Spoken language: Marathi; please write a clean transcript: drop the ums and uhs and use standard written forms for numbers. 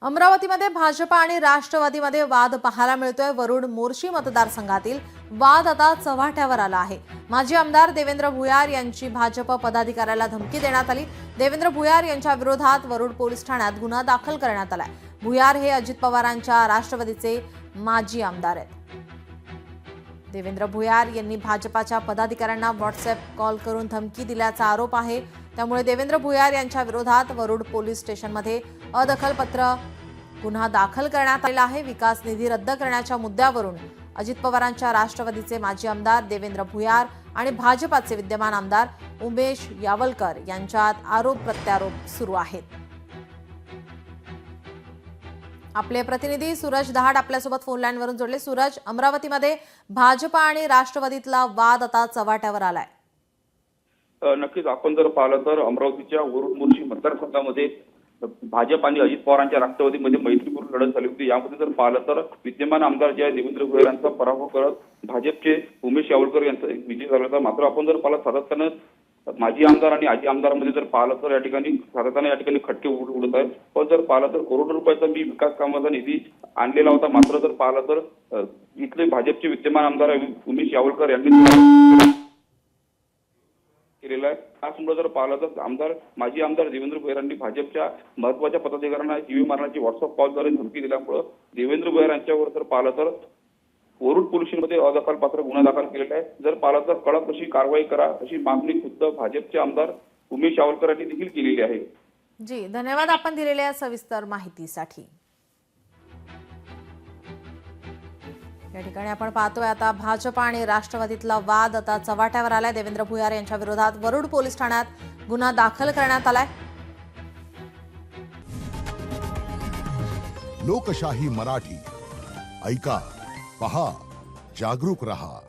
अमरावतीमध्ये भाजप आणि राष्ट्रवादीमध्ये वाद पाहायला मिळतोय। वरुड मोर्शी मतदारसंघातील वाद आता चव्हाट्यावर आला आहे। माजी आमदार देवेंद्र भुयार यांची भाजप पदाधिकाऱ्याला धमकी देण्यात आली। देवेंद्र भुयार यांच्या विरोधात वरुड पोलीस ठाण्यात गुन्हा दाखल करण्यात आलाय। भुयार हे अजित पवारांच्या राष्ट्रवादीचे माजी आमदार आहेत। देवेंद्र भुयार यांनी भाजपाच्या पदाधिकाऱ्यांना व्हॉट्सअप कॉल करून धमकी दिल्याचा आरोप आहे। त्यामुळे देवेंद्र भुयार यांच्या विरोधात वरुड पोलीस स्टेशनमध्ये अदखलपत्र गुन्हा दाखल करण्यात आला आहे। विकास निधी रद्द करण्याच्या मुद्द्यावरून अजित पवारांच्या राष्ट्रवादीचे माजी आमदार देवेंद्र भुयार आणि भाजपाचे विद्यमान आमदार उमेश यावलकर यांच्यात आरोप प्रत्यारोप सुरू आहेत। आपले प्रतिनिधी सूरज दहाड आपल्यासोबत फोन लाईनवरून जोडले। सूरज, अमरावतीमध्ये भाजप आणि राष्ट्रवादीतला वाद आता चव्हाट्यावर आलाय। नक्कीच आपण जर पाहिलं तर अमरावतीच्या वरुड मोर्शी मतदारसंघामध्ये भाजप आणि अजित पवारांच्या राष्ट्रवादीमध्ये मैत्रीपूर्ण लढत झाली होती। यामध्ये जर पाहिलं तर विद्यमान आमदार जे देवेंद्र भुयार यांचा पराभव करत भाजपचे उमेश यावलकर यांचा विजय झाला होता। मात्र आपण जर पाहिलं सातत्यानं माजी आमदार आणि आजी आमदारांमध्ये जर पाहिलं तर या ठिकाणी सातत्याने या ठिकाणी खटके उडत आहेत। पण जर पाहिलं तर करोडो रुपयाचा मी विकास कामाचा निधी आणलेला होता। मात्र जर पाहिलं तर इथले भाजपचे विद्यमान आमदार उमेश यावलकर यांनी केलेला आहे। त्याचमुळे जर पाहिलं तर माजी आमदार देवेंद्र भुयार यांनी भाजपच्या महत्वाच्या पदाधिकाऱ्यांना जीवे मारण्याची व्हॉट्सअप कॉलद्वारे धमकी दिल्यामुळे देवेंद्र भुयार यांच्यावर जर पाहिलं तर वरुड पोलीस स्टेशनमध्ये अदखलपात्र गुन्हा दाखल केलेला आहे। जर पाहिलं तर कडक अशी कारवाई करा अशी मागणी खुद्द भाजपचे आमदार उमेश यावलकर यांनी देखील केलेली आहे। जी, धन्यवाद आपण दिलेल्या सविस्तर माहितीसाठी। या ठिकाणी आपण पाहतोय आता भाजप आणि राष्ट्रवादीतला वाद आता चव्हाट्यावर आलाय। देवेंद्र भुयार यांच्या विरोधात वरुड पोलीस ठाण्यात गुन्हा दाखल करण्यात आलाय। लोकशाही मराठी ऐका, पहा, जागरूक रहा।